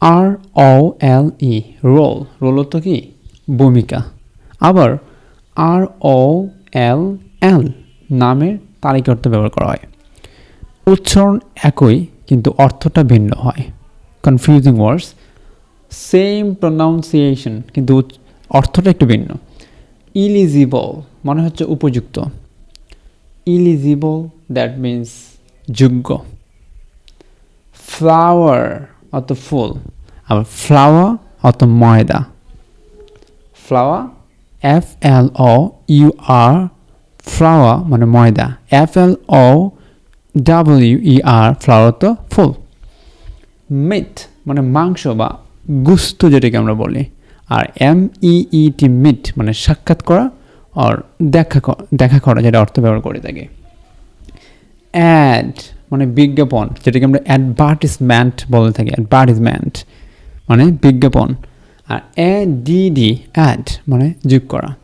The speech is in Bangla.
ROLE রোল অর্থ কি ভূমিকা। আবার ROLL নামের তালিকা অর্থে ব্যবহার করা হয়। উচ্চারণ একই কিন্তু অর্থটা ভিন্ন হয়। কনফিউজিং ওয়ার্ডস, সেম প্রনাউন্সিয়েশন কিন্তু অর্থটা একটু ভিন্ন। ইলিজিবল মানে হচ্ছে উপযুক্ত। ইলিজিবল দ্যাট মিন্স যোগ্য। ফ্লাওয়ার অর্থ ফুল, আবার ফ্লাওয়ার অর্থ ময়দা। ফ্লাওয়ার FLOUR ফ্লাওয়ার মানে ময়দা। FLOWER ফ্লাওয়ার অর্থ ফুল। মিট মানে মাংস বা গুস্ত যেটাকে আমরা বলি। আর MEET মিট মানে সাক্ষাৎ করা আর দেখা করা, যেটা অর্থ ব্যবহার করে থাকে। অ্যাড মানে বিজ্ঞাপন, যেটাকে আমরা অ্যাডভার্টিসমেন্ট বলে থাকি। অ্যাডভার্টিসমেন্ট মানে বিজ্ঞাপন। আর ADD অ্যাড মানে যোগ করা।